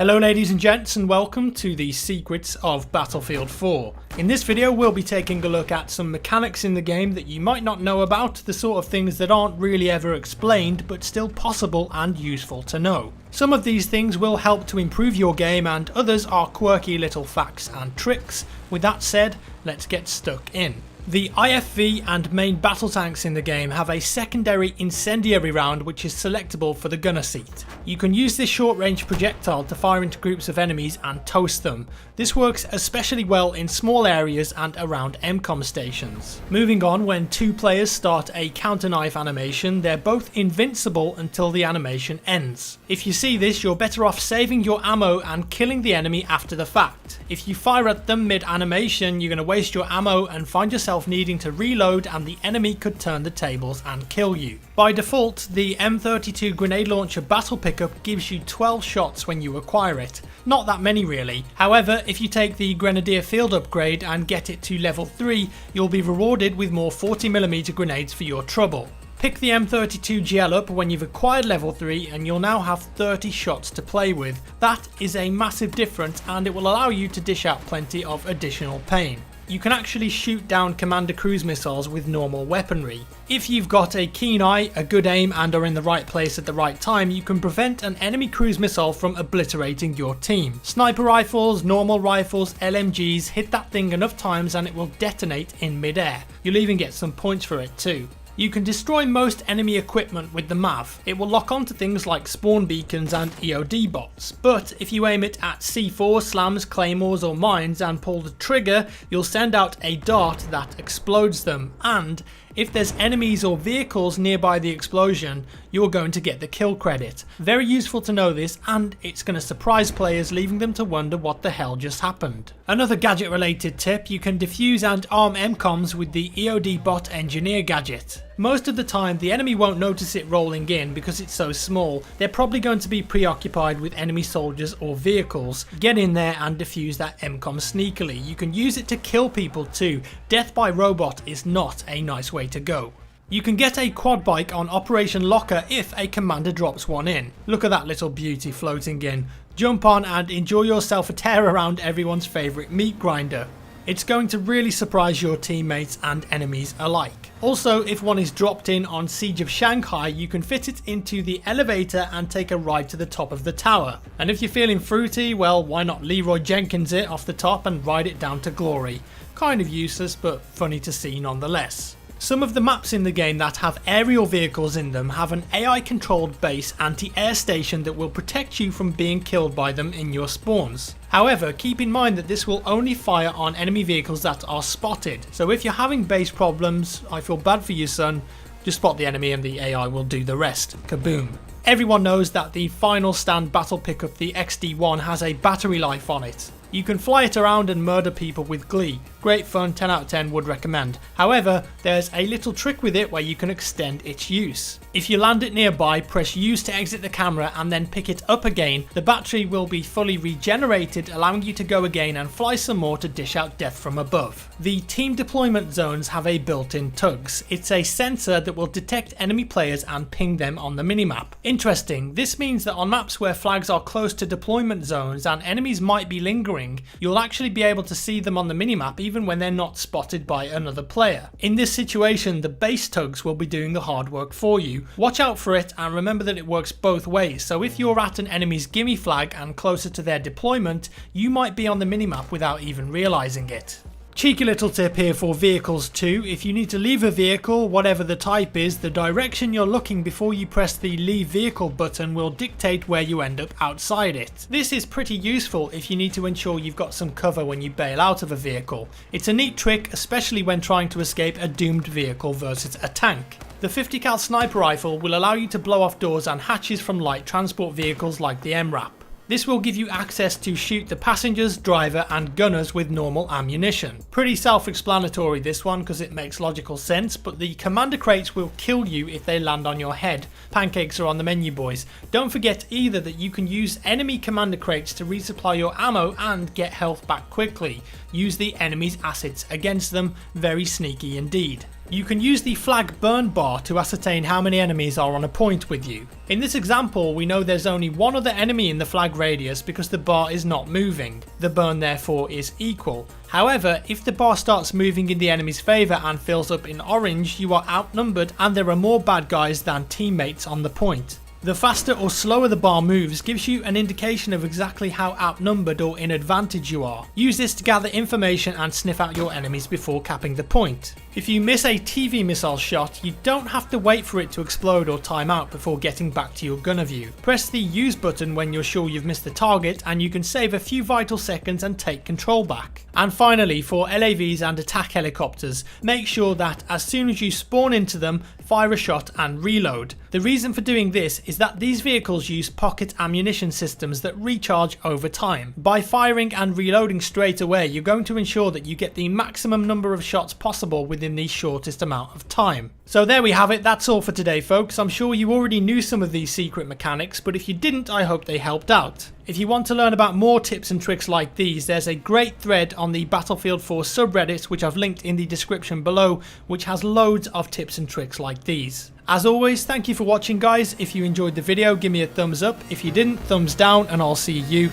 Hello ladies and gents, and welcome to the Secrets of Battlefield 4. In this video we'll be taking a look at some mechanics in the game that you might not know about, the sort of things that aren't really ever explained but still possible and useful to know. Some of these things will help to improve your game and others are quirky little facts and tricks. With that said, let's get stuck in. The IFV and main battle tanks in the game have a secondary incendiary round which is selectable for the gunner seat. You can use this short range projectile to fire into groups of enemies and toast them. This works especially well in small areas and around MCOM stations. Moving on, when two players start a counter knife animation, they're both invincible until the animation ends. If you see this, you're better off saving your ammo and killing the enemy after the fact. If you fire at them mid animation, you're going to waste your ammo and find yourself needing to reload, and the enemy could turn the tables and kill you. By default, the M32 grenade launcher battle pickup gives you 12 shots when you acquire it. Not that many really. However, if you take the Grenadier field upgrade and get it to level 3, you'll be rewarded with more 40mm grenades for your trouble. Pick the M32 GL up when you've acquired level 3 and you'll now have 30 shots to play with. That is a massive difference and it will allow you to dish out plenty of additional pain. You can actually shoot down commander cruise missiles with normal weaponry. If you've got a keen eye, a good aim and are in the right place at the right time, you can prevent an enemy cruise missile from obliterating your team. Sniper rifles, normal rifles, LMGs, hit that thing enough times and it will detonate in mid-air. You'll even get some points for it too. You can destroy most enemy equipment with the MAV. It will lock onto things like spawn beacons and Eod bots, but if you aim it at C4, slams, claymores or mines and pull the trigger, you'll send out a dart that explodes them, and if there's enemies or vehicles nearby the explosion, you're going to get the kill credit. Very useful to know this, and it's going to surprise players, leaving them to wonder what the hell just happened. Another gadget related tip, you can defuse and arm MCOMs with the Eod Bot Engineer gadget. Most of the time the enemy won't notice it rolling in because it's so small. They're probably going to be preoccupied with enemy soldiers or vehicles. Get in there and defuse that MCOM sneakily. You can use it to kill people too. Death by robot is not a nice way to go. You can get a quad bike on Operation Locker if a commander drops one in. Look at that little beauty floating in. Jump on and enjoy yourself a tear around everyone's favourite meat grinder. It's going to really surprise your teammates and enemies alike. Also, if one is dropped in on Siege of Shanghai, you can fit it into the elevator and take a ride to the top of the tower. And if you're feeling fruity, well, why not Leroy Jenkins it off the top and ride it down to glory. Kind of useless, but funny to see nonetheless. Some of the maps in the game that have aerial vehicles in them have an AI controlled base anti-air station that will protect you from being killed by them in your spawns. However, keep in mind that this will only fire on enemy vehicles that are spotted, so if you're having base problems, I feel bad for you son, just spot the enemy and the AI will do the rest. Kaboom. Everyone knows that the final stand battle pickup, the XD1, has a battery life on it. You can fly it around and murder people with glee. Great fun, 10 out of 10 would recommend. However, there's a little trick with it where you can extend its use. If you land it nearby, press use to exit the camera and then pick it up again. The battery will be fully regenerated, allowing you to go again and fly some more to dish out death from above. The team deployment zones have a built-in tugs. It's a sensor that will detect enemy players and ping them on the minimap. Interesting, this means that on maps where flags are close to deployment zones and enemies might be lingering, you'll actually be able to see them on the minimap even when they're not spotted by another player. In this situation, the base tugs will be doing the hard work for you. Watch out for it and remember that it works both ways, so if you're at an enemy's gimme flag and closer to their deployment, you might be on the minimap without even realizing it. Cheeky little tip here for vehicles too, if you need to leave a vehicle, whatever the type is, the direction you're looking before you press the leave vehicle button will dictate where you end up outside it. This is pretty useful if you need to ensure you've got some cover when you bail out of a vehicle. It's a neat trick, especially when trying to escape a doomed vehicle versus a tank. The 50 cal sniper rifle will allow you to blow off doors and hatches from light transport vehicles like the MRAP. This will give you access to shoot the passengers, driver and gunners with normal ammunition. Pretty self-explanatory this one because it makes logical sense, but the commander crates will kill you if they land on your head. Pancakes are on the menu boys. Don't forget either that you can use enemy commander crates to resupply your ammo and get health back quickly. Use the enemy's assets against them, very sneaky indeed. You can use the flag burn bar to ascertain how many enemies are on a point with you. In this example, we know there's only one other enemy in the flag radius because the bar is not moving. The burn therefore is equal. However, if the bar starts moving in the enemy's favour and fills up in orange, you are outnumbered and there are more bad guys than teammates on the point. The faster or slower the bar moves gives you an indication of exactly how outnumbered or in advantage you are. Use this to gather information and sniff out your enemies before capping the point. If you miss a TV missile shot, you don't have to wait for it to explode or time out before getting back to your gunner view. Press the use button when you're sure you've missed the target and you can save a few vital seconds and take control back. And finally, for LAVs and attack helicopters, make sure that as soon as you spawn into them, fire a shot and reload. The reason for doing this is that these vehicles use pocket ammunition systems that recharge over time. By firing and reloading straight away, you're going to ensure that you get the maximum number of shots possible within the shortest amount of time. So there we have it, that's all for today folks. I'm sure you already knew some of these secret mechanics, but if you didn't, I hope they helped out. If you want to learn about more tips and tricks like these, there's a great thread on the Battlefield 4 subreddit which I've linked in the description below, which has loads of tips and tricks like these. As always, thank you for watching guys. If you enjoyed the video, give me a thumbs up. If you didn't, thumbs down, and I'll see you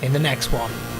in the next one.